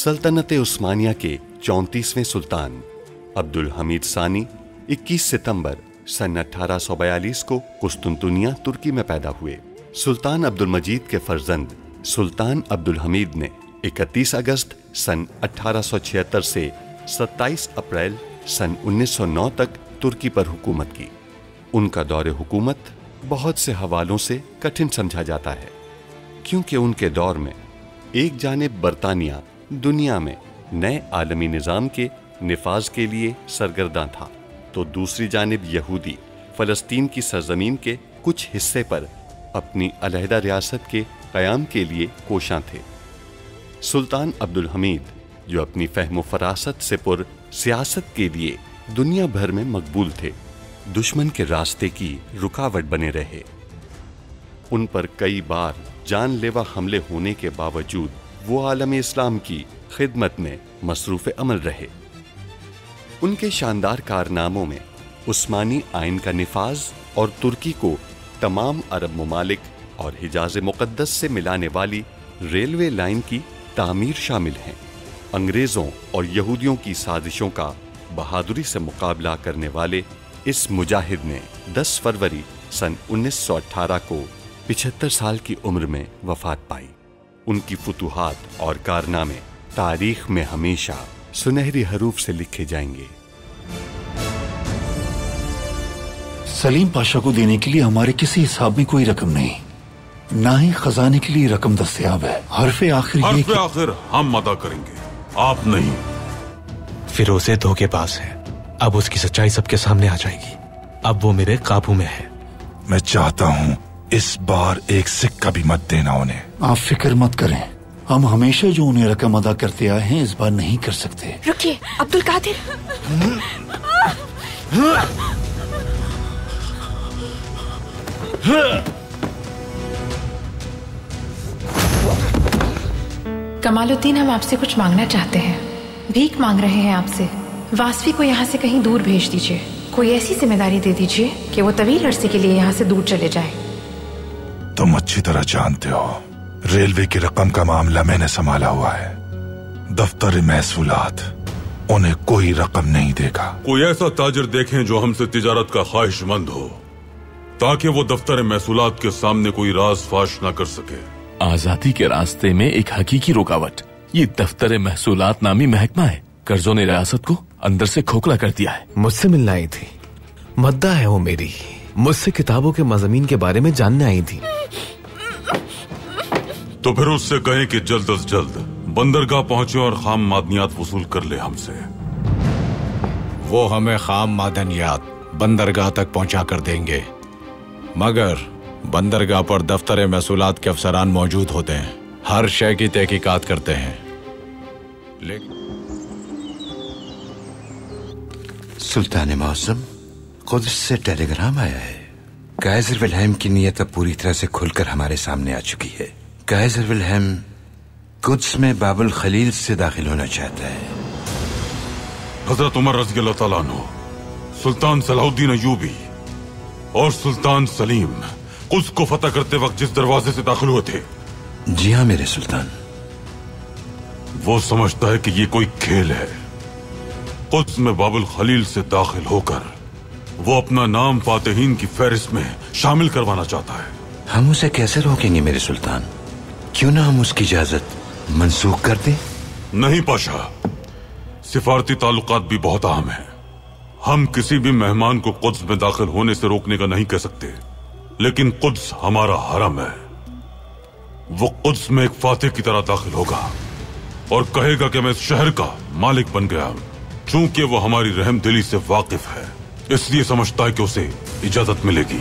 सल्तनत उस्मानिया के 34वें सुल्तान अब्दुल हमीद सानी 21 सितंबर सन 1842 को कुस्तुनतुनिया तुर्की में पैदा हुए। सुल्तान अब्दुल मजीद के फर्जंद सुल्तान अब्दुल हमीद ने 31 अगस्त सन 1876 से 27 अप्रैल सन 1909 तक तुर्की पर हुकूमत की। उनका दौरे हुकूमत बहुत से हवालों से कठिन समझा जाता है, क्योंकि उनके दौर में एक जानिब बरतानिया दुनिया में नए आलमी निज़ाम के निफाज के लिए सरगर्दा था, तो दूसरी जानिब यहूदी फ़लस्तीन की सरजमीन के कुछ हिस्से पर अपनी अलहदा रियासत के क़याम के लिए कोशां थे। सुल्तान अब्दुल हमीद, जो अपनी फ़हम फ़रासत से पुर सियासत के लिए दुनिया भर में मकबूल थे, दुश्मन के रास्ते की रुकावट बने रहे। उन पर कई बार जानलेवा हमले होने के बावजूद वो आलम इस्लाम की खिदमत में मसरूफ़ अमल रहे। उनके शानदार कारनामों में उस्मानी आइन का निफाज और तुर्की को तमाम अरब ममालिक और हिजाज मुक़द्दस से मिलाने वाली रेलवे लाइन की तामीर शामिल हैं। अंग्रेज़ों और यहूदियों की साजिशों का बहादुरी से मुकाबला करने वाले इस मुजाहिद ने 10 फरवरी सन 1918 को 75 साल की उम्र में वफात पाई। उनकी फुतूहात और कारनामे तारीख में हमेशा सुनहरी हरूफ से लिखे जाएंगे। सलीम पाशा को देने के लिए हमारे किसी हिसाब में कोई रकम नहीं, ना ही खजाने के लिए रकम दस्तयाब है। हरफे आखिर हम अदा करेंगे, आप नहीं। फिरोज़े धोखेबाज है, अब उसकी सच्चाई सबके सामने आ जाएगी। अब वो मेरे काबू में है। मैं चाहता हूँ इस बार एक सिक्का भी मत देना उन्हें। आप फिक्र मत करें, हम हमेशा जो उन्हें रकम अदा करते आए हैं इस बार नहीं कर सकते। रुकिए अब्दुल कादिर। कमालुद्दीन, हम आपसे कुछ मांगना चाहते हैं। भीख मांग रहे हैं आपसे। वासफी को यहाँ से कहीं दूर भेज दीजिए। कोई ऐसी जिम्मेदारी दे दीजिए कि वो तवील अरसे के लिए यहाँ से दूर चले जाए। तुम अच्छी तरह जानते हो, रेलवे की रकम का मामला मैंने संभाला हुआ है। दफ्तर महसूलात उन्हें कोई रकम नहीं देगा। कोई ऐसा ताजिर देखें जो हमसे तिजारत का ख्वाहिशमंद हो, ताकि वो दफ्तर महसूलात के सामने कोई राज फाश न कर सके। आजादी के रास्ते में एक हकीकी रुकावट ये दफ्तर महसूलात नामी महकमा है। कर्जों ने रियासत को अंदर से खोखला कर दिया है। मुझसे मिलना आई थी, मद्दा है वो मेरी। मुझसे किताबों के मज़ामीन के बारे में जानने आई थी। तो फिर उससे कहें कि जल्द अज जल्द बंदरगाह पहुंचे और खाम मादनियात वसूल कर ले हमसे। वो हमें खाम मादनियात बंदरगाह तक पहुंचा कर देंगे, मगर बंदरगाह पर दफ्तर महसूलात के अफसरान मौजूद होते हैं, हर शय की तहकीकात करते हैं। लेकिन सुल्तान मौसम, कुद्स से टेलीग्राम आया है। काइजर विल्हेम की नीयत अब पूरी तरह से खुलकर हमारे सामने आ चुकी है। काइजर विल्हेम कुद्स में बाबुल खलील से दाखिल होना चाहता है। हजरत उमर रज़ी अल्लाह तआला अन्हु, सुल्तान सलाहुद्दीन अय्यूबी और सुल्तान सलीम कुद्स को फतह करते वक्त जिस दरवाजे से दाखिल हुए थे। जी हाँ मेरे सुल्तान। वो समझता है कि ये कोई खेल है। कुद्स में बाबुल खलील से दाखिल होकर वो अपना नाम फातिहीन की फहरिस्त में शामिल करवाना चाहता है। हम उसे कैसे रोकेंगे मेरे सुल्तान? क्यों ना हम उसकी इजाजत मंसूख कर दें? नहीं पाशा, सिफारती ताल्लुकात भी बहुत अहम है। हम किसी भी मेहमान को कुद्स में दाखिल होने से रोकने का नहीं कह सकते, लेकिन कुद्स हमारा हरम है। वो कुद्स में एक फातिह की तरह दाखिल होगा और कहेगा कि मैं इस शहर का मालिक बन गया। चूंकि वो हमारी रहमदिली से वाकिफ है, इसलिए समझता है कि उसे इजाजत मिलेगी।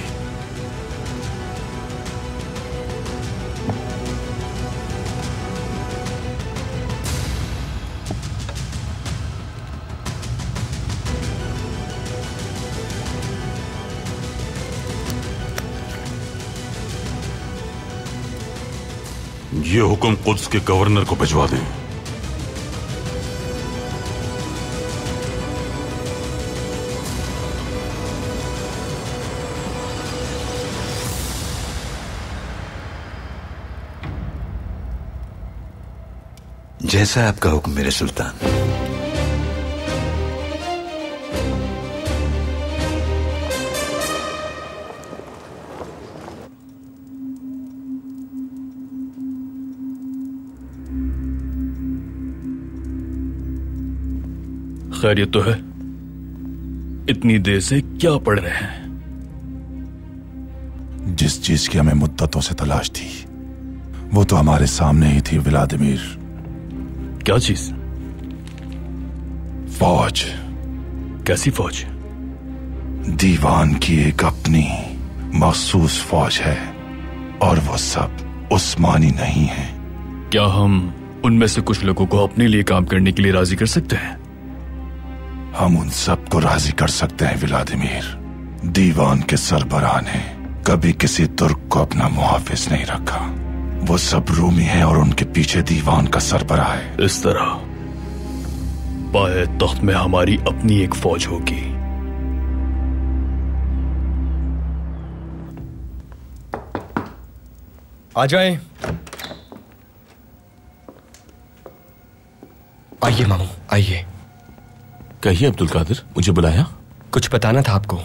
ये हुक्म कुद्स के गवर्नर को भिजवा दें। जैसा आपका हुक्म मेरे सुल्तान। खैरियत तो है? इतनी देर से क्या पढ़ रहे हैं? जिस चीज की हमें मुद्दतों से तलाश थी वो तो हमारे सामने ही थी व्लादिमीर। क्या चीज? फौज। कैसी फौज? दीवान की एक अपनी मखसूस फौज है और वो सब उस्मानी नहीं है। क्या हम उनमें से कुछ लोगों को अपने लिए काम करने के लिए राजी कर सकते हैं? हम उन सब को राजी कर सकते हैं व्लादिमीर। दीवान के सरबराह ने कभी किसी तुर्क को अपना मुहाफिज नहीं रखा। वो सब रूमी हैं और उनके पीछे दीवान का सरबराह है। इस तरह पाए तख्त में हमारी अपनी एक फौज होगी। आ जाएं। आइए मामू, आइए। कहिए अब्दुल कादिर, मुझे बुलाया? कुछ बताना था आपको।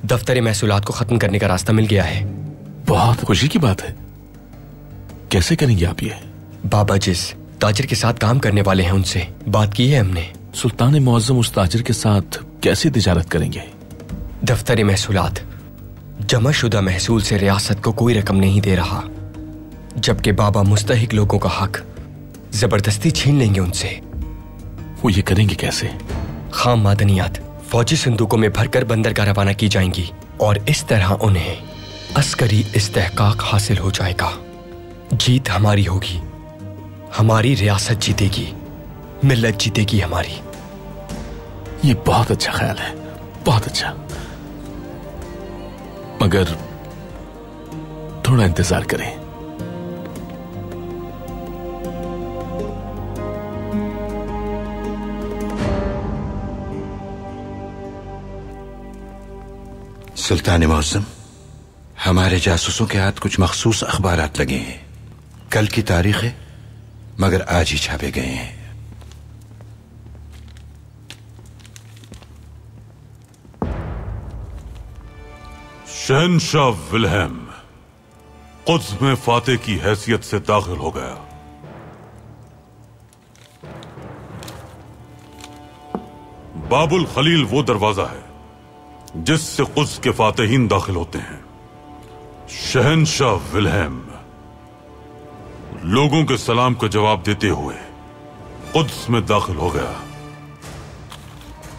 दफ्तर महसूलात को खत्म करने का रास्ता मिल गया है। बहुत खुशी की बात है। कैसे करेंगे आप ये? बाबा जिस ताजिर के साथ काम करने वाले हैं उनसे बात की है हमने। सुल्तान मुअज्जम उस ताजिर के साथ कैसे तिजारत करेंगे? दफ्तर महसूलात जमाशुदा महसूल से रियासत को कोई रकम नहीं दे रहा, जबकि बाबा मुस्तहिक लोगों का हक जबरदस्ती छीन लेंगे उनसे। वो ये करेंगे कैसे? खाम मादनियात फौजी संदूकों में भरकर बंदरगाह रवाना की जाएंगी और इस तरह उन्हें अस्करी इस्तेहकाक हासिल हो जाएगा। जीत हमारी होगी, हमारी रियासत जीतेगी, मिल्लत जीतेगी हमारी। ये बहुत अच्छा ख्याल है, बहुत अच्छा। मगर थोड़ा इंतजार करें। सुल्तान मुअज्जम, हमारे जासूसों के हाथ कुछ मखसूस अखबारात लगे हैं। कल की तारीख है मगर आज ही छापे गए हैं। शहनशाह विल्हेम कुद्स में फातेह की हैसियत से दाखिल हो गया। बाबुल खलील वो दरवाजा है जिससे कुद्स के फातेहीन दाखिल होते हैं। शहनशाह विल्हेम लोगों के सलाम का जवाब देते हुए कुद्स में दाखिल हो गया।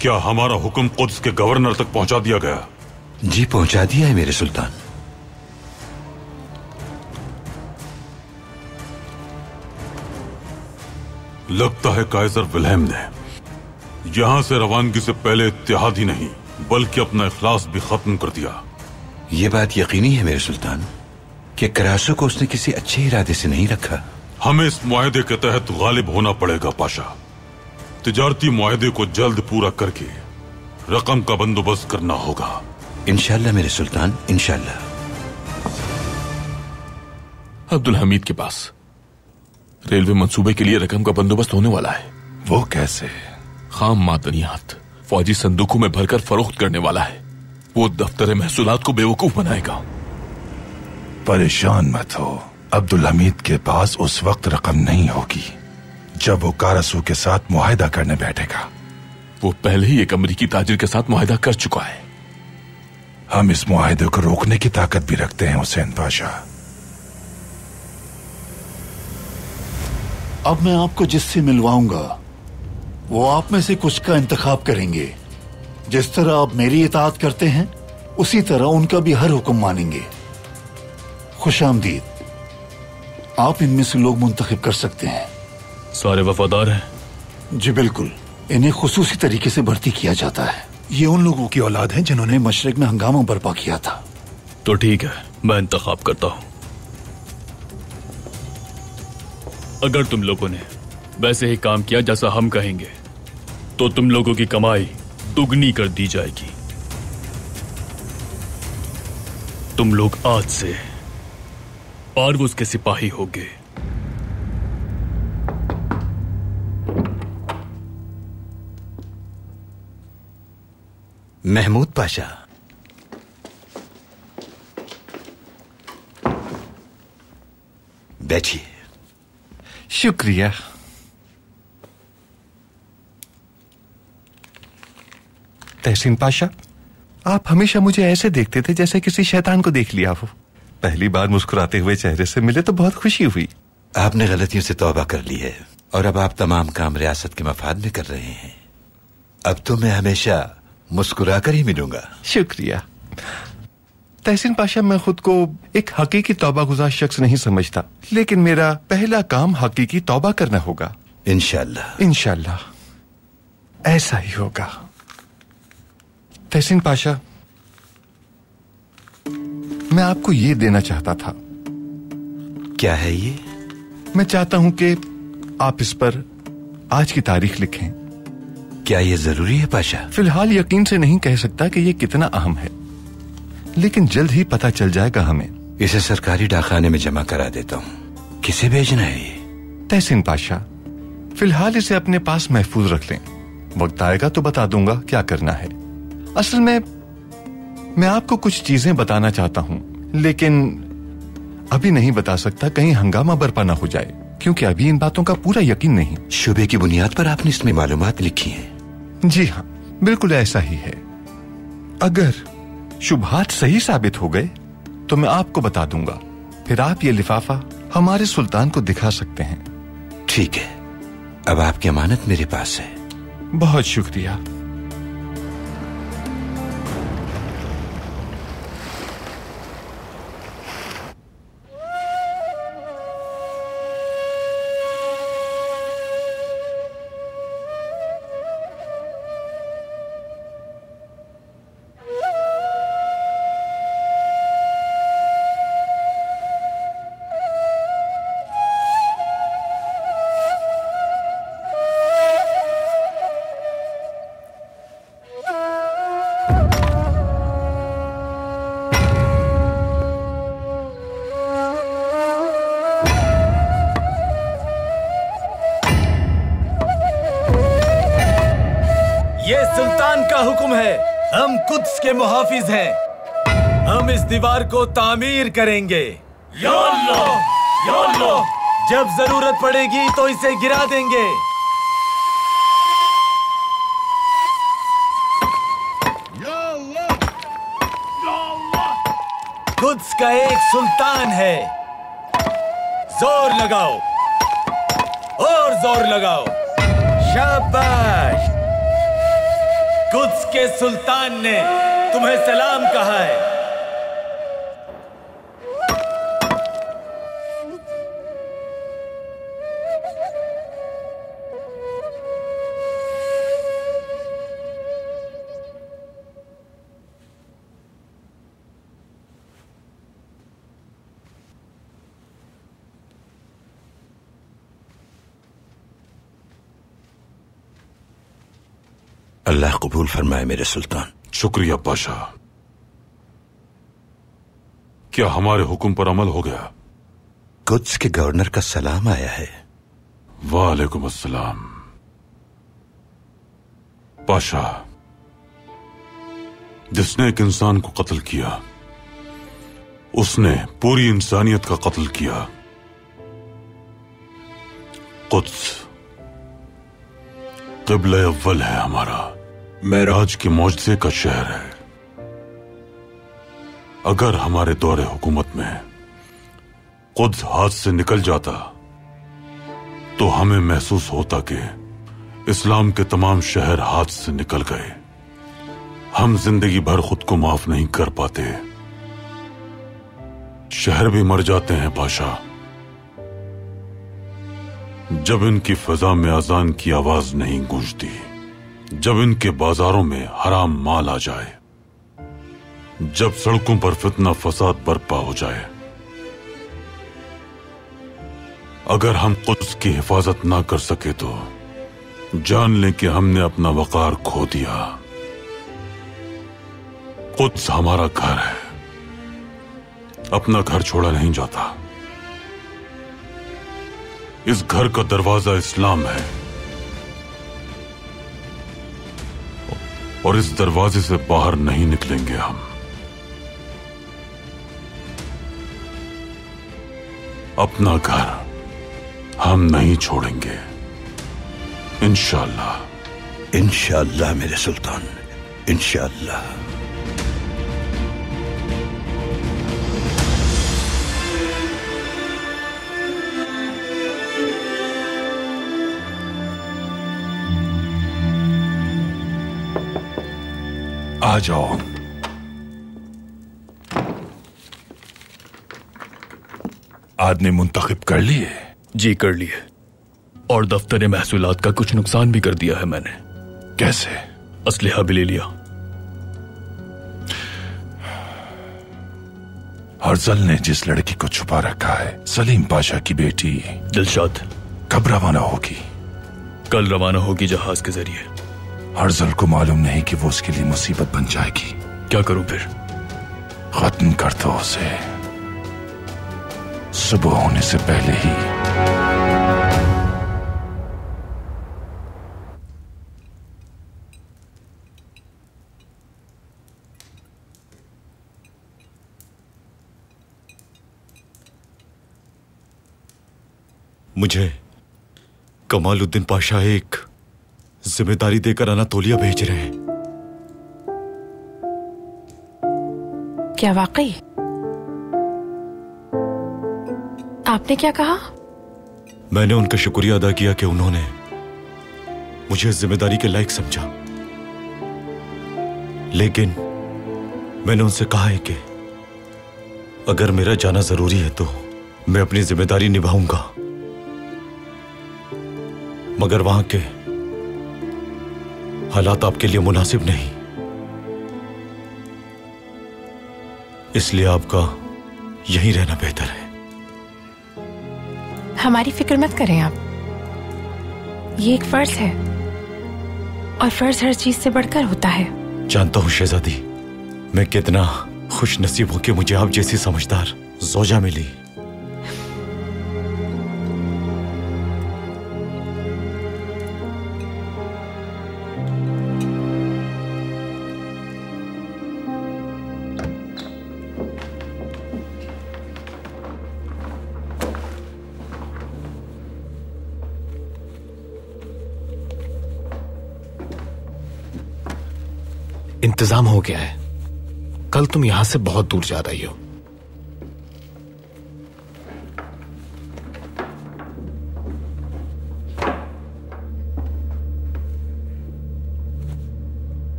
क्या हमारा हुक्म कुद्स के गवर्नर तक पहुंचा दिया गया? जी पहुंचा दिया है मेरे सुल्तान। लगता है काइजर विल्हेम ने यहां से रवानगी से पहले इत्तेहाद ही नहीं बल्कि अपना इखलास भी खत्म कर दिया। यह बात यकीनी है मेरे सुल्तान कि करासो को उसने किसी अच्छे इरादे से नहीं रखा। हमें इस मुआहदे के तहत गालिब होना पड़ेगा पाशा। तिजारती मुआहदे को जल्द पूरा करके रकम का बंदोबस्त करना होगा। इंशाल्लाह मेरे सुल्तान, इंशाल्लाह। अब्दुल हमीद के पास रेलवे मंसूबे के लिए रकम का बंदोबस्त होने वाला है। वो कैसे? खाम मादनियात फौजी संदूकों में भरकर फरोख्त करने वाला है। वो दफ्तर महसूलात को बेवकूफ बनाएगा। परेशान मत हो, अब्दुल हमीद के पास उस वक्त रकम नहीं होगी जब वो कारसू के साथ मुआहदा करने बैठेगा। वो पहले ही एक अमरीकी ताजिर के साथ मुआहदा कर चुका है। हम इस मुआहदे को रोकने की ताकत भी रखते हैं हुसैन पाशा। अब मैं आपको जिससे मिलवाऊंगा वो आप में से कुछ का इंतखाब करेंगे। जिस तरह आप मेरी इताअत करते हैं उसी तरह उनका भी हर हुक्म मानेंगे। खुशामदीद। आप इनमें से लोग मुंतखब कर सकते हैं। सारे वफादार हैं? जी बिल्कुल। इन्हें खुसूसी तरीके से भर्ती किया जाता है। ये उन लोगों की औलाद हैं जिन्होंने मशरिक में हंगामा बर्पा किया था। तो ठीक है, मैं इंतखाब करता हूं। अगर तुम लोगों ने वैसे ही काम किया जैसा हम कहेंगे तो तुम लोगों की कमाई दुगनी कर दी जाएगी। तुम लोग आज से पारवुज के सिपाही होगे। महमूद पाशा। बैठिए। शुक्रिया। तहसीन पाशा, आप हमेशा मुझे ऐसे देखते थे जैसे किसी शैतान को देख लिया हो। पहली बार मुस्कुराते हुए चेहरे से मिले तो बहुत खुशी हुई। आपने गलतियों से तौबा कर ली है और अब आप तमाम काम रियासत के मफाद में कर रहे हैं। अब तो मैं हमेशा मुस्कुराकर ही मिलूंगा। शुक्रिया। तहसीन पाशा, मैं खुद को एक हकीकी तौबागुज़ार शख्स नहीं समझता, लेकिन मेरा पहला काम हकीकी तौबा करना होगा। इंशाअल्लाह। इंशाअल्लाह ऐसा ही होगा। तहसीन पाशा, मैं आपको ये देना चाहता था। क्या है ये? मैं चाहता हूं कि आप इस पर आज की तारीख लिखें। क्या ये जरूरी है पाशा? फिलहाल यकीन से नहीं कह सकता कि ये कितना अहम है, लेकिन जल्द ही पता चल जाएगा हमें। इसे सरकारी डाकखाने में जमा करा देता हूँ। किसे भेजना है ये? तहसीन पाशा, फिलहाल इसे अपने पास महफूज रख लें। वक्त आएगा तो बता दूंगा क्या करना है। असल में मैं आपको कुछ चीजें बताना चाहता हूं, लेकिन अभी नहीं बता सकता, कहीं हंगामा बरपा ना हो जाए, क्योंकि अभी इन बातों का पूरा यकीन नहीं। शुबे की बुनियाद पर आपने इसमें मालूमात लिखी हैं? जी हाँ, बिल्कुल ऐसा ही है। अगर शुबहात सही साबित हो गए तो मैं आपको बता दूंगा, फिर आप ये लिफाफा हमारे सुल्तान को दिखा सकते हैं। ठीक है, अब आपकी अमानत मेरे पास है। बहुत शुक्रिया। हम कुद्स के मुहाफिज हैं। हम इस दीवार को तामीर करेंगे। या अल्लाह, या अल्लाह। जब जरूरत पड़ेगी तो इसे गिरा देंगे। या अल्लाह, या अल्लाह। कुद्स का एक सुल्तान है। जोर लगाओ और जोर लगाओ। शाबाश। कुद्स के सुल्तान ने तुम्हें सलाम कहा है। अल्लाह कबूल फरमाए मेरे सुल्तान। शुक्रिया पाशा। क्या हमारे हुक्म पर अमल हो गया? कुद्स के गवर्नर का सलाम आया है। वालेकुम अस्सलाम। पाशा, जिसने एक इंसान को कत्ल किया उसने पूरी इंसानियत का कत्ल किया। कुद्स क़िबला अव्वल है हमारा, मेराज के मौजज़े का शहर है। अगर हमारे दौरे हुकूमत में कुद्स हाथ से निकल जाता तो हमें महसूस होता कि इस्लाम के तमाम शहर हाथ से निकल गए। हम जिंदगी भर खुद को माफ नहीं कर पाते। शहर भी मर जाते हैं पाशा। जब इनकी फिजा में अजान की आवाज नहीं गूंजती, जब इनके बाजारों में हराम माल आ जाए, जब सड़कों पर फितना फसाद बर्पा हो जाए, अगर हम कुद्स की हिफाजत ना कर सके तो जान लें कि हमने अपना वकार खो दिया। कुद्स हमारा घर है, अपना घर छोड़ा नहीं जाता। इस घर का दरवाजा इस्लाम है। और इस दरवाजे से बाहर नहीं निकलेंगे हम। अपना घर हम नहीं छोड़ेंगे, इंशाअल्लाह। इंशाअल्लाह मेरे सुल्तान, इंशाअल्लाह। आ जाओ। आदमी मुंतखब कर लिए? जी कर लिए, और दफ्तर महसूलात का कुछ नुकसान भी कर दिया है मैंने। कैसे? असलहा भी ले लिया। हर्जल ने जिस लड़की को छुपा रखा है, सलीम पाशा की बेटी दिलशाद, कब रवाना होगी? कल रवाना होगी जहाज के जरिए। हर्जल को मालूम नहीं कि वो उसके लिए मुसीबत बन जाएगी। क्या करूं फिर? खत्म कर दो उसे, सुबह होने से पहले ही। मुझे कमालुद्दीन पाशा एक जिम्मेदारी देकर अनातोलिया भेज रहे हैं। क्या वाकई? आपने क्या कहा? मैंने उनका शुक्रिया अदा किया कि उन्होंने मुझे इस जिम्मेदारी के लायक समझा, लेकिन मैंने उनसे कहा है कि अगर मेरा जाना जरूरी है तो मैं अपनी जिम्मेदारी निभाऊंगा, मगर वहां के हालात आपके लिए मुनासिब नहीं, इसलिए आपका यहीं रहना बेहतर है। हमारी फिक्र मत करें आप, ये एक फर्ज है और फर्ज हर चीज से बढ़कर होता है। जानता हूं शहजादी, मैं कितना खुश नसीब हूं कि मुझे आप जैसी समझदार ज़ौजा मिली। इंतजाम हो गया है, कल तुम यहां से बहुत दूर जा रही हो।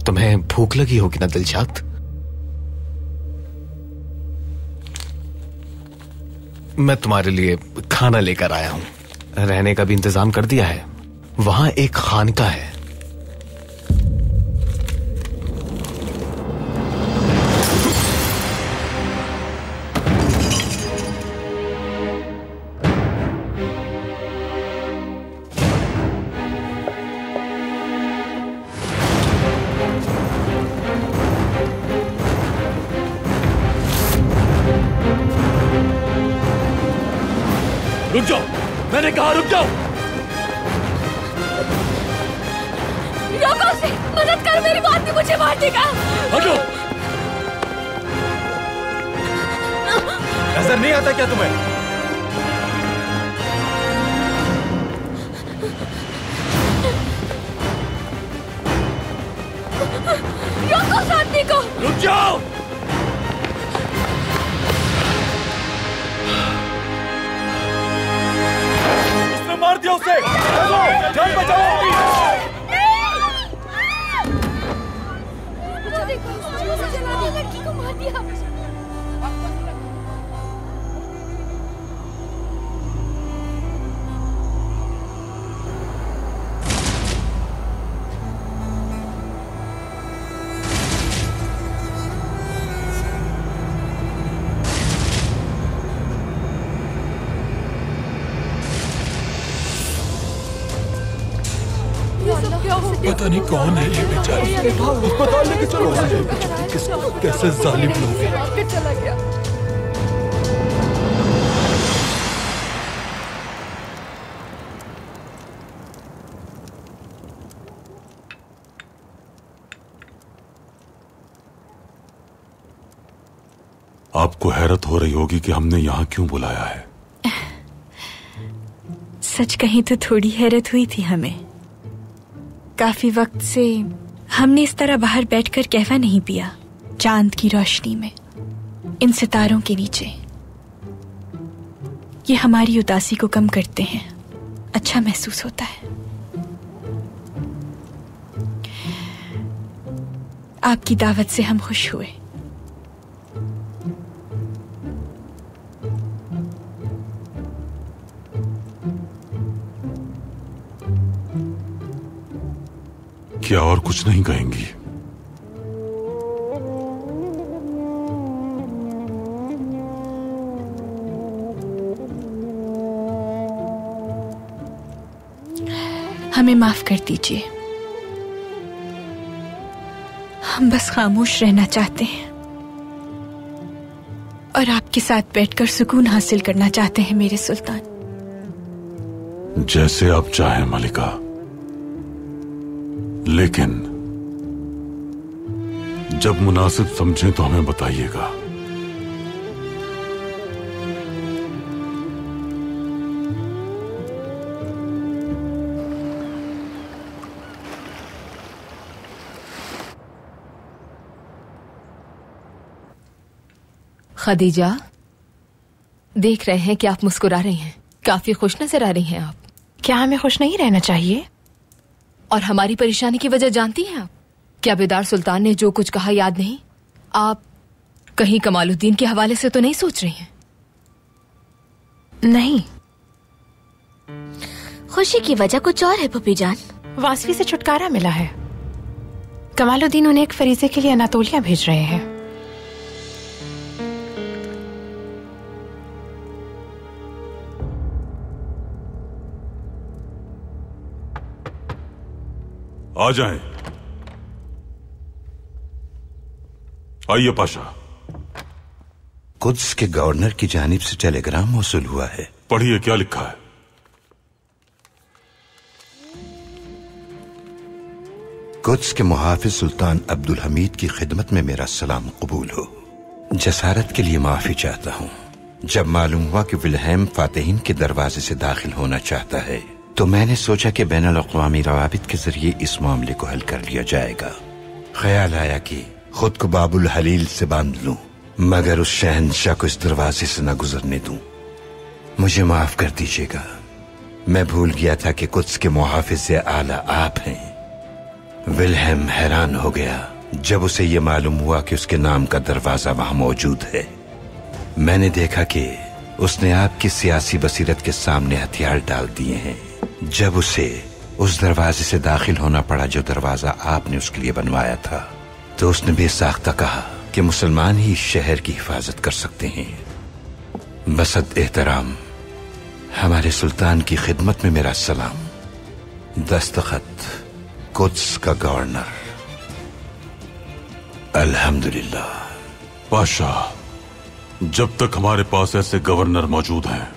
तुम्हें भूख लगी होगी ना दिलशाद? मैं तुम्हारे लिए खाना लेकर आया हूं, रहने का भी इंतजाम कर दिया है। वहां एक खानका है। रुक जाओ, मैंने कहा रुक जाओ। रोको उसे, मदद कर, मेरी बात भी मुझे मार देगा। हटो। नजर नहीं आता क्या तुम्हें? रोको उस आदमी को। रुक जाओ। मार दिया उसे, जान बचाओ। लड़की को मार दिया। पता नहीं कौन है ये बेचारी। अस्पताल लेके चलो। कैसे जालिम लोग हैं। चला गया। आपको हैरत हो रही होगी कि हमने यहाँ क्यों बुलाया है। सच कहीं तो थोड़ी हैरत हुई थी हमें। काफी वक्त से हमने इस तरह बाहर बैठकर कहवा नहीं पिया, चांद की रोशनी में, इन सितारों के नीचे। ये हमारी उदासी को कम करते हैं, अच्छा महसूस होता है। आपकी दावत से हम खुश हुए। क्या और कुछ नहीं कहेंगी? हमें माफ कर दीजिए, हम बस खामोश रहना चाहते हैं और आपके साथ बैठकर सुकून हासिल करना चाहते हैं मेरे सुल्तान। जैसे आप चाहें मलिका, लेकिन जब मुनासिब समझें तो हमें बताइएगा। खदीजा, देख रहे हैं कि आप मुस्कुरा रही हैं, काफी खुश नजर आ रही हैं आप। क्या हमें खुश नहीं रहना चाहिए? और हमारी परेशानी की वजह जानती हैं आप? क्या बेदार सुल्तान ने जो कुछ कहा याद नहीं? आप कहीं कमालुद्दीन के हवाले से तो नहीं सोच रही हैं? नहीं। खुशी की वजह कुछ और है पुपी जान। वासवी से छुटकारा मिला है। कमालुद्दीन उन्हें एक फरीजे के लिए अनातोलिया भेज रहे हैं। आ जाएं। आइए पाशा। कुद्स के गवर्नर की जानिब से टेलीग्राम मौसूल हुआ है। पढ़िए क्या लिखा है। कुद्स के मुहाफिज सुल्तान अब्दुल हमीद की खिदमत में मेरा सलाम कबूल हो। जसारत के लिए माफी चाहता हूँ। जब मालूम हुआ कि विल्हेम फातेहीन के दरवाजे से दाखिल होना चाहता है तो मैंने सोचा कि बैनुल अक़वामी रवाबित के जरिए इस मामले को हल कर लिया जाएगा। ख्याल आया कि खुद को बाबुल हलील से बांध लूं, मगर उस शहंशाह को इस दरवाजे से न गुजरने दूं। मुझे माफ कर दीजिएगा, मैं भूल गया था कि कुद्स के मुहाफिज आला आप हैं। विल्हेम हैरान हो गया जब उसे यह मालूम हुआ कि उसके नाम का दरवाजा वहां मौजूद है। मैंने देखा कि उसने आपकी सियासी बसीरत के सामने हथियार डाल दिए हैं। जब उसे उस दरवाजे से दाखिल होना पड़ा जो दरवाजा आपने उसके लिए बनवाया था, तो उसने बेसाख्ता कहा कि मुसलमान ही इस शहर की हिफाजत कर सकते हैं। बसद एहतराम, हमारे सुल्तान की खिदमत में मेरा सलाम। दस्तखत कुद्स का गवर्नर। अल्हम्दुलिल्लाह। पाशा, जब तक हमारे पास ऐसे गवर्नर मौजूद हैं,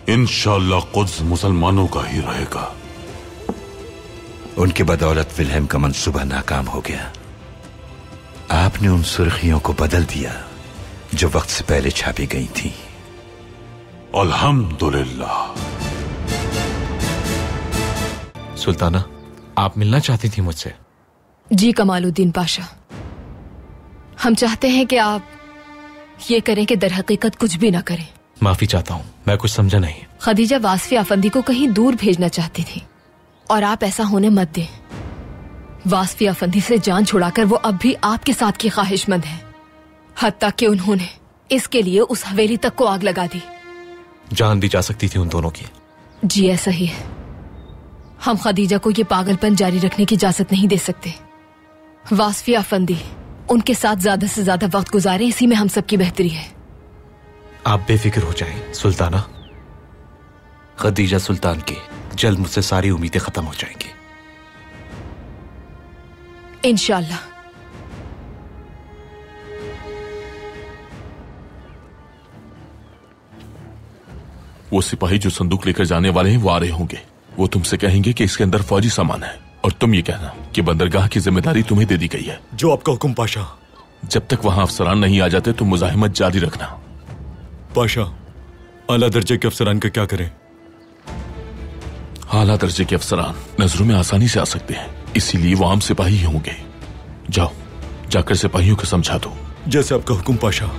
इंशाअल्लाह कुद्स मुसलमानों का ही रहेगा। उनकी बदौलत विल्हेम का मंसूबा नाकाम हो गया। आपने उन सुर्खियों को बदल दिया जो वक्त से पहले छापी गई थी। अल्हम्दुलिल्लाह। सुल्ताना, आप मिलना चाहती थी मुझसे? जी कमालुद्दीन पाशा, हम चाहते हैं कि आप ये करें कि दर हकीकत कुछ भी ना करें। माफी चाहता हूँ, मैं कुछ समझा नहीं। खदीजा वासफी अफंदी को कहीं दूर भेजना चाहती थी और आप ऐसा होने मत दें। वासफी अफंदी से जान छुड़ाकर वो अब भी आपके साथ की ख्वाहिशमंद है, हत्ता कि उन्होंने इसके लिए उस हवेली तक को आग लगा दी। जान भी जा सकती थी उन दोनों की। जी ऐसा ही है। हम खदीजा को ये पागलपन जारी रखने की इजाजत नहीं दे सकते। वासफी अफंदी उनके साथ ज्यादा से ज्यादा वक्त गुजारें, इसी में हम सबकी बेहतरी है। आप बेफिक्र हो जाएं सुल्ताना। खदीजा सुल्तान की जल्द मुझसे सारी उम्मीदें खत्म हो जाएंगी इंशाअल्लाह। वो सिपाही जो संदूक लेकर जाने वाले हैं वो आ रहे होंगे। वो तुमसे कहेंगे कि इसके अंदर फौजी सामान है और तुम ये कहना कि बंदरगाह की जिम्मेदारी तुम्हें दे दी गई है। जो आपका हुक्म पाशा। जब तक वहां अफसरान नहीं आ जाते तो मुजाहिमत जारी रखना। पाशा, आला दर्जे के अफसरान का क्या करें? आला दर्जे के अफसरान नजरों में आसानी से आ सकते हैं, इसीलिए वो आम सिपाही होंगे। जाओ, जाकर सिपाहियों को समझा दो। जैसे आपका हुक्म पाशा।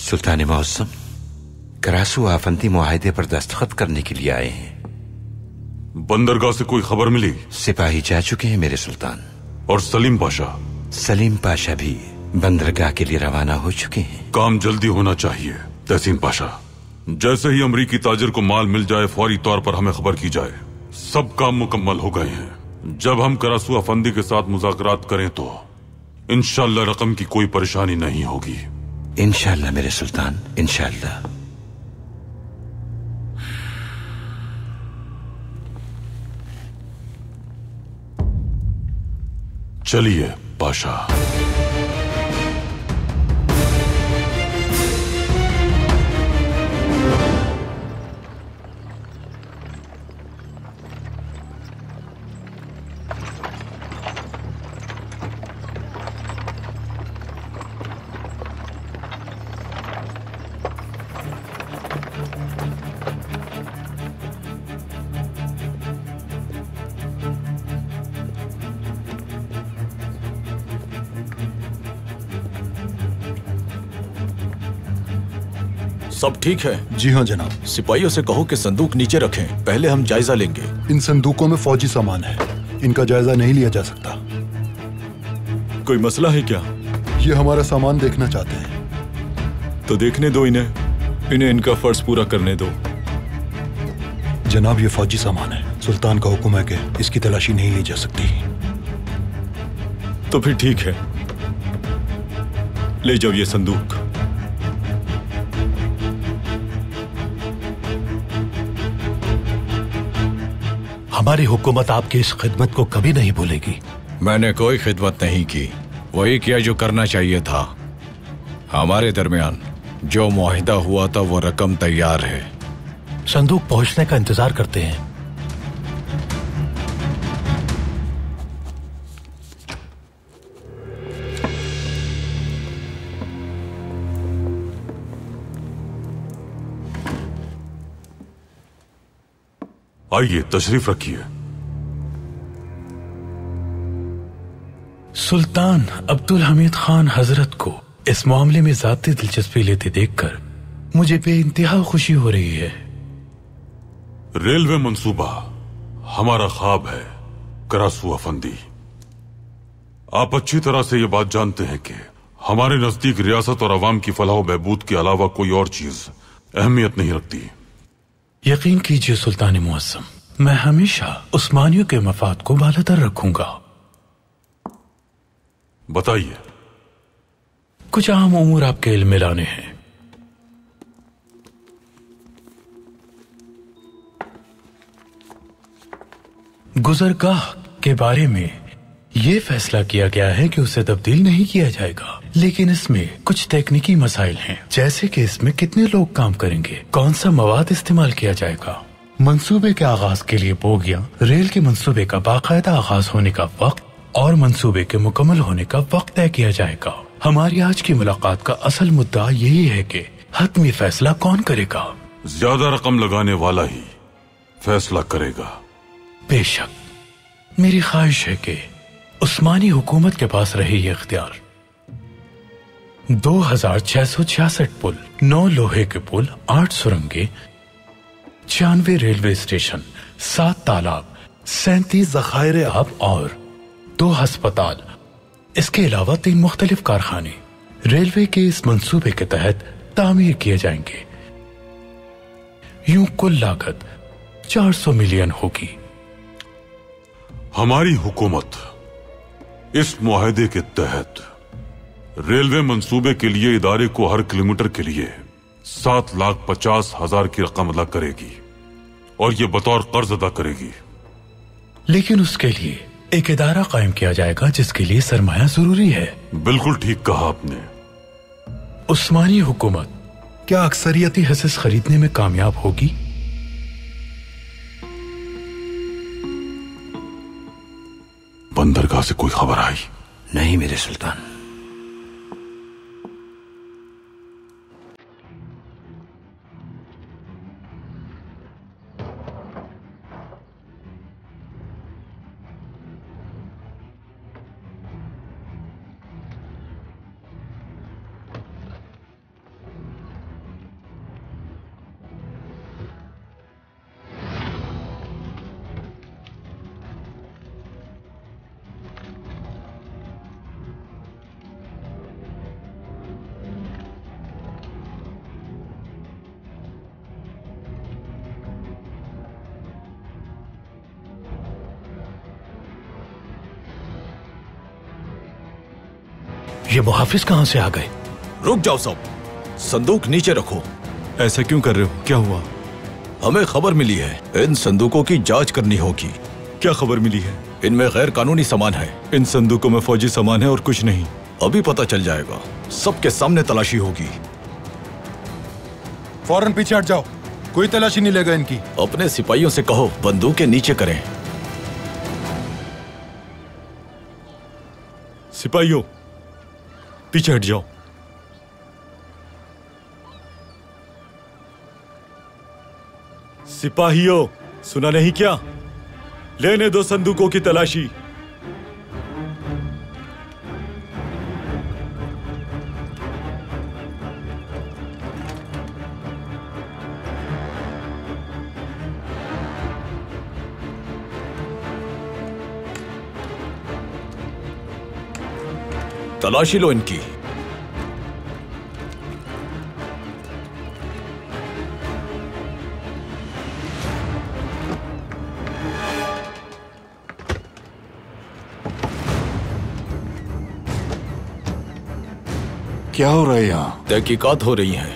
सुल्तान मौसम, करासू आफंदी मुआहिदे पर दस्तखत करने के लिए आए हैं। बंदरगाह से कोई खबर मिली? सिपाही जा चुके हैं मेरे सुल्तान। और सलीम पाशा? सलीम पाशा भी बंदरगाह के लिए रवाना हो चुके हैं। काम जल्दी होना चाहिए तहसीन पाशा। जैसे ही अमरीकी ताजिर को माल मिल जाए फौरी तौर पर हमें खबर की जाए। सब काम मुकम्मल हो गए हैं। जब हम करासू अफंदी के साथ मुज़ाकरात करें तो इंशाअल्लाह रकम की कोई परेशानी नहीं होगी। इंशाअल्लाह मेरे सुल्तान, इंशाअल्लाह। चलिए पाशा। सब ठीक है? जी हाँ जनाब। सिपाहियों से कहो कि संदूक नीचे रखें, पहले हम जायजा लेंगे। इन संदूकों में फौजी सामान है, इनका जायजा नहीं लिया जा सकता। कोई मसला है क्या? ये हमारा सामान देखना चाहते हैं। तो देखने दो इन्हें इनका फर्ज पूरा करने दो। जनाब ये फौजी सामान है, सुल्तान का हुक्म है कि इसकी तलाशी नहीं ली जा सकती। तो फिर ठीक है, ले जाओ ये संदूक। हमारी हुकूमत आपकी इस खिदमत को कभी नहीं भूलेगी। मैंने कोई खिदमत नहीं की, वही किया जो करना चाहिए था। हमारे दरमियान जो मुआहिदा हुआ था वो रकम तैयार है। संदूक पहुंचने का इंतजार करते हैं। आइए तशरीफ रखिए। सुल्तान अब्दुल हमीद खान हजरत को इस मामले में ज़ाती दिलचस्पी लेते देखकर मुझे बेइंतहा खुशी हो रही है। रेलवे मंसूबा हमारा ख्वाब है करासू अफंदी। आप अच्छी तरह से ये बात जानते हैं कि हमारे नजदीक रियासत और अवाम की फलाह बहबूद के अलावा कोई और चीज अहमियत नहीं रखती। यकीन कीजिए सुल्तान मुअज्जम, मैं हमेशा उस्मानियों के मफाद को बालातर रखूंगा। बताइए। कुछ अहम उमूर आपके इल्म में लाने हैं। गुजरगाह के बारे में यह फैसला किया गया है कि उसे तब्दील नहीं किया जाएगा, लेकिन इसमें कुछ तकनीकी मसाइल हैं, जैसे कि इसमें कितने लोग काम करेंगे, कौन सा मवाद इस्तेमाल किया जाएगा। मंसूबे के आगाज के लिए बोगियां, रेल के मंसूबे का बाकायदा आगाज होने का वक्त और मंसूबे के मुकम्मल होने का वक्त तय किया जाएगा। हमारी आज की मुलाकात का असल मुद्दा यही है कि हतमी फैसला कौन करेगा। ज्यादा रकम लगाने वाला ही फैसला करेगा। बेशक, मेरी ख्वाहिश है कि उस्मानी हुकूमत के पास रहे ये इख्तियार। 2666 पुल, 9 लोहे के पुल, 8 सुरंगे, 96 रेलवे स्टेशन, 7 तालाब, 37 ज़खायर आब और 2 अस्पताल, इसके अलावा 3 मुख्तलिफ कारखाने रेलवे के इस मंसूबे के तहत तामीर किए जाएंगे। यूं कुल लागत 400 मिलियन होगी। हमारी हुकूमत इस मुआहदे के तहत रेलवे मंसूबे के लिए इदारे को हर किलोमीटर के लिए 7,50,000 की रकम अदा करेगी और ये बतौर कर्ज अदा करेगी। लेकिन उसके लिए एक इदारा कायम किया जाएगा जिसके लिए सरमाया जरूरी है। बिल्कुल ठीक कहा आपने। उस्मानी हुकूमत क्या अक्सरियती हिस्से खरीदने में कामयाब होगी? बंदरगाह से कोई खबर आई? नहीं मेरे सुल्तान। ये मुहाफिज कहां से आ गए? रुक जाओ सब, संदूक नीचे रखो। ऐसा क्यों कर रहे हो? क्या हुआ? हमें खबर मिली है, इन संदूकों की जांच करनी होगी। क्या खबर मिली है? इनमें गैर कानूनी सामान है। इन संदूकों में फौजी सामान है और कुछ नहीं। अभी पता चल जाएगा, सबके सामने तलाशी होगी। फौरन पीछे हट जाओ, कोई तलाशी नहीं लेगा इनकी। अपने सिपाहियों से कहो बंदूकें नीचे करें। सिपाहियों पीछे हट जाओ। सिपाहियों सुना नहीं क्या? लेने दो संदूकों की तलाशी। तलाशी लो इनकी। क्या हो रहा है यहाँ? तहकीकात हो रही हैं।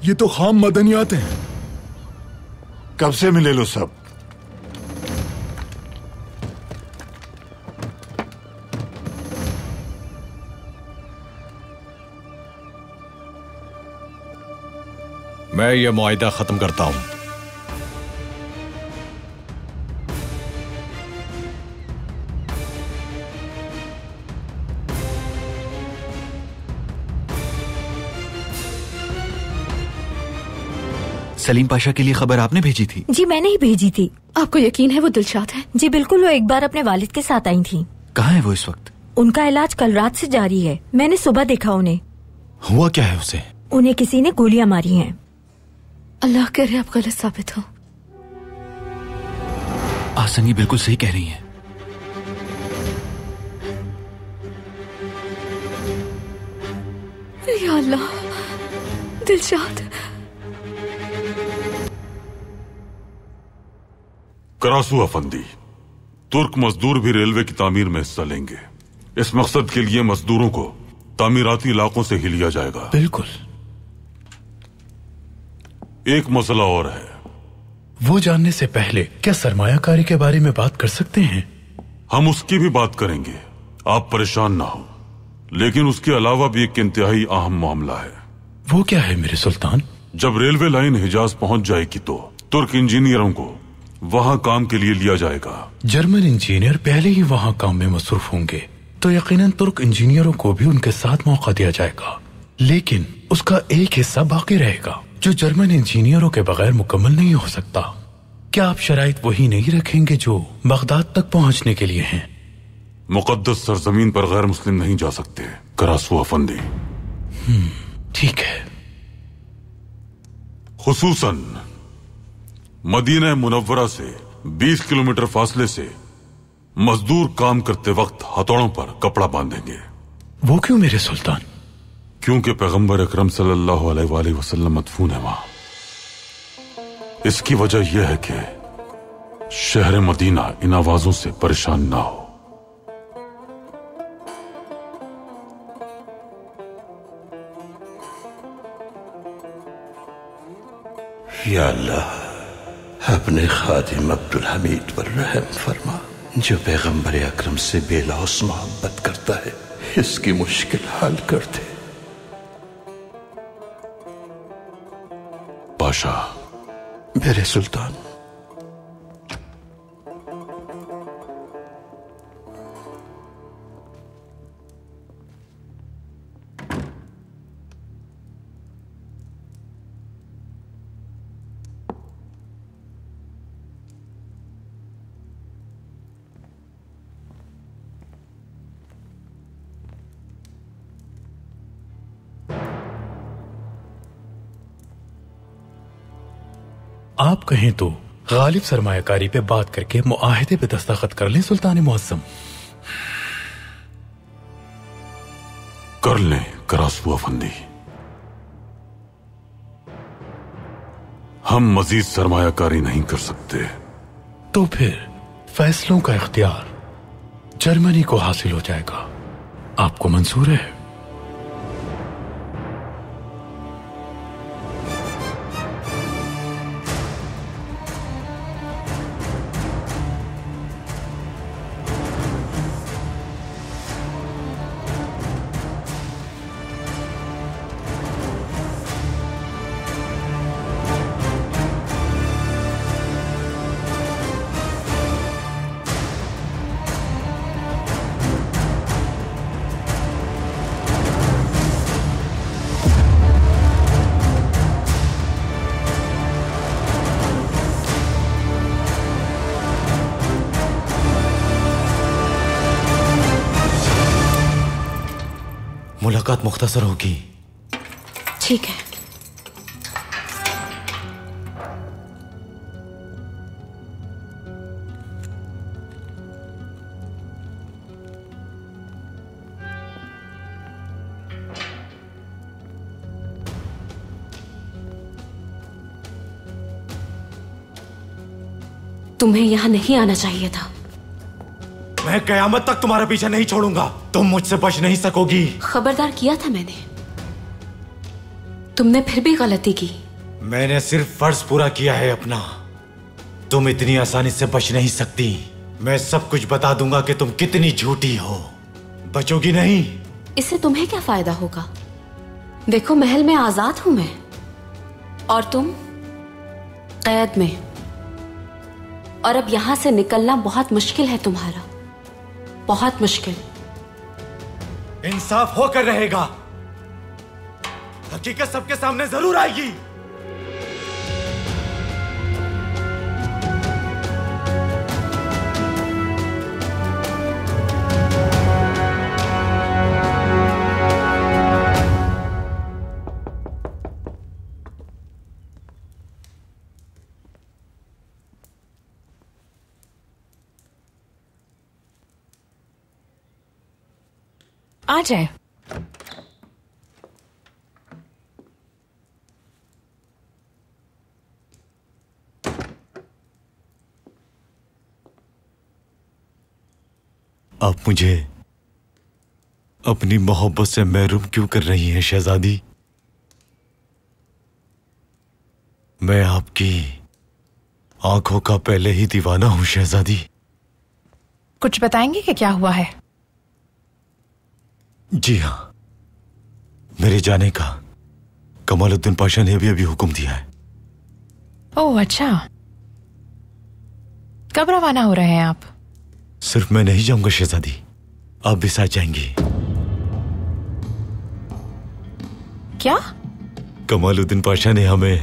ये तो खाम मदनियात हैं। कब से मिले लो सब? मैं ये मुआहिदा खत्म करता हूं। सलीम पाशा के लिए खबर आपने भेजी थी? जी मैंने ही भेजी थी। आपको यकीन है वो दिलशाद है? जी बिल्कुल, वो एक बार अपने वालिद के साथ आई थी। कहाँ है वो इस वक्त? उनका इलाज कल रात से जारी है। मैंने सुबह देखा उन्हें। हुआ क्या है उसे? उन्हें किसी ने गोलियां मारी हैं। अल्लाह करे आप गलत साबित हो। आसन ये बिल्कुल सही कह रही हैं। या अल्लाह, दिलशाद। करासू अफंदी, तुर्क मजदूर भी रेलवे की तामीर में हिस्सा लेंगे। इस मकसद के लिए मजदूरों को तामीराती इलाकों से ही लिया जाएगा। बिल्कुल। एक मसला और है। वो जानने से पहले क्या सरमायाकारी के बारे में बात कर सकते हैं? हम उसकी भी बात करेंगे, आप परेशान ना हो। लेकिन उसके अलावा भी एक इंतहाई अहम मामला है। वो क्या है मेरे सुल्तान? जब रेलवे लाइन हिजाज पहुंच जाएगी तो तुर्क इंजीनियरों को वहां काम के लिए लिया जाएगा। जर्मन इंजीनियर पहले ही वहां काम में मसरूफ होंगे, तो यकीनन तुर्क इंजीनियरों को भी उनके साथ मौका दिया जाएगा। लेकिन उसका एक हिस्सा बाकी रहेगा जो जर्मन इंजीनियरों के बगैर मुकम्मल नहीं हो सकता। क्या आप शराइत वही नहीं रखेंगे जो बगदाद तक पहुंचने के लिए हैं? मुकद्दस सरजमीन पर गैर मुस्लिम नहीं जा सकते करासू अफंदी। ठीक है। खुसूसन मदीना मुनव्वरा से 20 किलोमीटर फासले से मजदूर काम करते वक्त हथौड़ों पर कपड़ा बांधेंगे। वो क्यों मेरे सुल्तान? क्योंकि पैगंबर अकरम सल्लल्लाहु अलैहि वसल्लम मदफून है वहां। इसकी वजह यह है कि शहर मदीना इन आवाजों से परेशान ना हो। या अल्लाह, अपने खादिम अब्दुल हमीद पर रहम फरमा, जो पैगंबर अकरम से बेलौस मोहब्बत करता है। इसकी मुश्किल हल कर दे। बादशाह। मेरे सुल्तान। आप कहें तो गालिब सरमायाकारी पे बात करके मुआहदे पे दस्तखत कर लें सुल्तान मुअज्जम। कर लें करासू अफंदी। हम मजीद सरमायाकारी नहीं कर सकते। तो फिर फैसलों का इख्तियार जर्मनी को हासिल हो जाएगा। आपको मंजूर है? मुलाकात मुख्तसर होगी। ठीक है। तुम्हें यहाँ नहीं आना चाहिए था। मैं कयामत तक तुम्हारा पीछा नहीं छोड़ूंगा। तुम मुझसे बच नहीं सकोगी। खबरदार किया था मैंने। तुमने फिर भी गलती की। मैंने सिर्फ फर्ज पूरा किया है अपना। तुम इतनी आसानी से बच नहीं सकती। मैं सब कुछ बता दूंगा कि तुम कितनी झूठी हो। बचोगी नहीं। इससे तुम्हें क्या फायदा होगा? देखो, महल में आजाद हूं मैं, और तुम कैद में। और अब यहां से निकलना बहुत मुश्किल है तुम्हारा, बहुत मुश्किल। इंसाफ होकर रहेगा। हकीकत सबके सामने जरूर आएगी। आ जाए। आप मुझे अपनी मोहब्बत से महरूम क्यों कर रही हैं शहजादी? मैं आपकी आंखों का पहले ही दीवाना हूं शहजादी। कुछ बताएंगे कि क्या हुआ है? जी हाँ, मेरे जाने का कमालुद्दीन पाशा ने अभी हुक्म दिया है। ओह अच्छा। कब रवाना हो रहे हैं आप? सिर्फ मैं नहीं जाऊंगा शहजादी, आप भी साथ जाएंगी। क्या? कमालुद्दीन पाशा ने हमें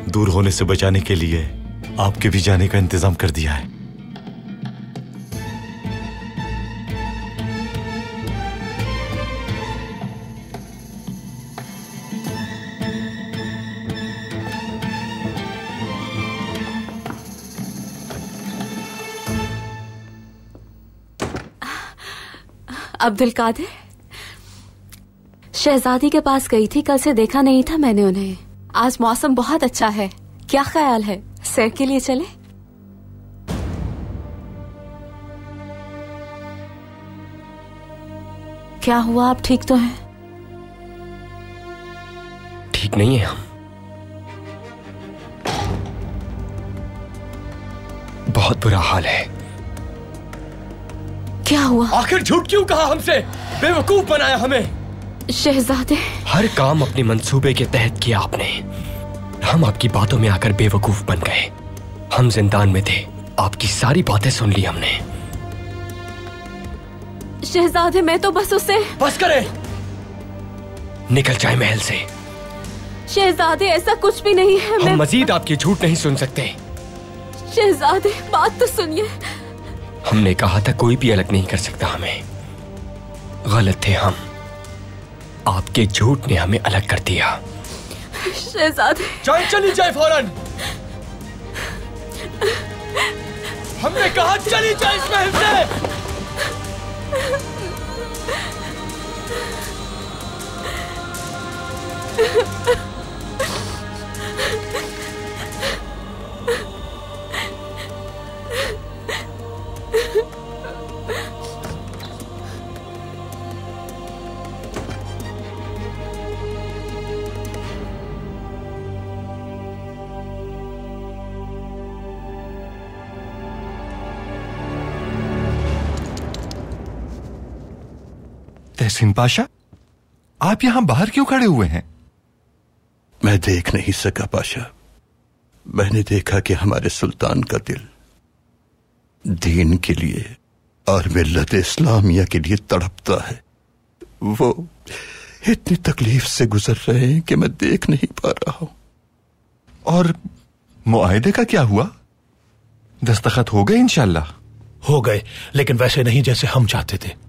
दूर होने से बचाने के लिए आपके भी जाने का इंतजाम कर दिया है। अब्दुल कादिर, शहजादी के पास गई थी, कल से देखा नहीं था मैंने उन्हें। आज मौसम बहुत अच्छा है, क्या ख्याल है सैर के लिए चले? क्या हुआ, आप ठीक तो हैं? ठीक नहीं है हम। बहुत बुरा हाल है। क्या हुआ? आखिर झूठ क्यों कहा हमसे? बेवकूफ बनाया हमें। शहजादे, हर काम अपने मंसूबे के तहत किया आपने। हम आपकी बातों में आकर बेवकूफ बन गए। हम जिंदान में थे, आपकी सारी बातें सुन ली हमने। शहजादे, मैं तो बस उसे... बस करें, निकल जाए महल से। शहजादे, ऐसा कुछ भी नहीं है। हम मजीद आपकी झूठ नहीं सुन सकते। शहजादे, बात तो सुनिए। हमने कहा था कोई भी अलग नहीं कर सकता हमें। गलत थे हम, आपके झूठ ने हमें अलग कर दिया। शहजादे, जाए, चली जाए फौरन। हमने कहा चली जाए इस महल से। तहसीन पाशा, आप यहां बाहर क्यों खड़े हुए हैं? मैं देख नहीं सका पाशा। मैंने देखा कि हमारे सुल्तान का दिल दीन के लिए और मिल्लत इस्लामिया के लिए तड़पता है। वो इतनी तकलीफ से गुजर रहे हैं कि मैं देख नहीं पा रहा हूं। और मुआहिदे का क्या हुआ? दस्तखत हो गए? इंशाल्लाह हो गए, लेकिन वैसे नहीं जैसे हम चाहते थे।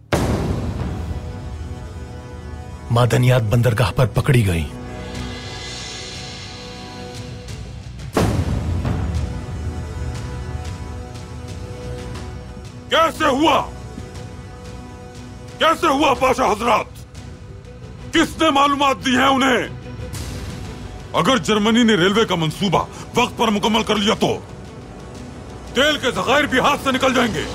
मादनियात बंदरगाह पर पकड़ी गई। कैसे हुआ? कैसे हुआ पाशा हजरात? किसने मालूमात दी है उन्हें? अगर जर्मनी ने रेलवे का मंसूबा वक्त पर मुकम्मल कर लिया तो तेल के जखायर भी हाथ से निकल जाएंगे।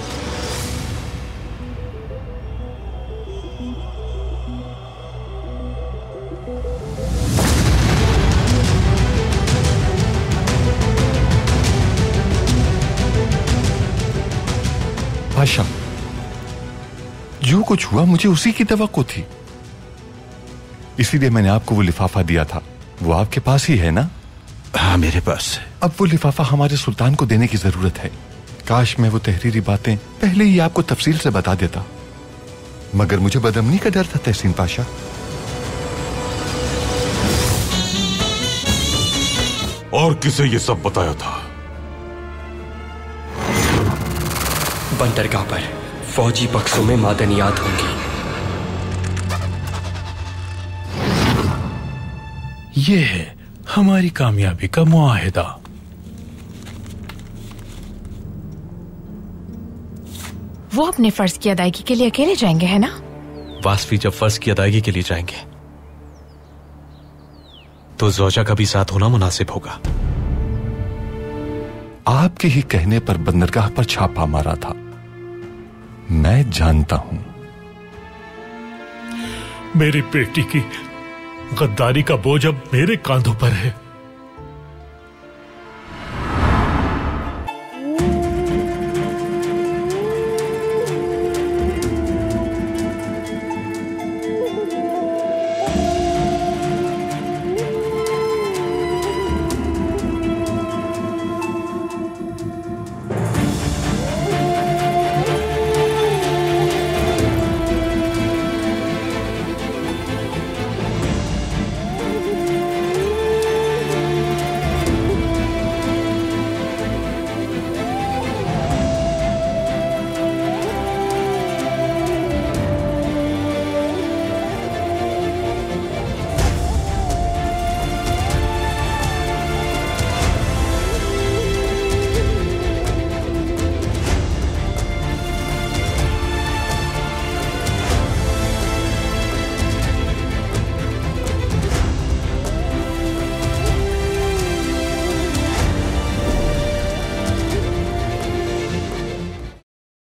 पाशा, जो कुछ हुआ मुझे उसी की तवक्को थी, इसीलिए मैंने आपको वो लिफाफा दिया था। वो आपके पास ही है ना? हाँ, मेरे पास है। अब वो लिफाफा हमारे सुल्तान को देने की जरूरत है। काश मैं वो तहरीरी बातें पहले ही आपको तफसील से बता देता, मगर मुझे बदअमनी का डर था तहसीन पाशा। और किसे ये सब बताया था? बंदरगाह पर फौजी बक्सों में मादनियात होंगी। ये है हमारी कामयाबी का मुआहिदा। वो अपने फर्ज की अदायगी के लिए अकेले जाएंगे, है ना? वास्फी जब फर्ज की अदायगी के लिए जाएंगे तो ज़ौजा का भी साथ होना मुनासिब होगा। आपके ही कहने पर बंदरगाह पर छापा मारा था। मैं जानता हूं। मेरी बेटी की गद्दारी का बोझ अब मेरे कांधों पर है।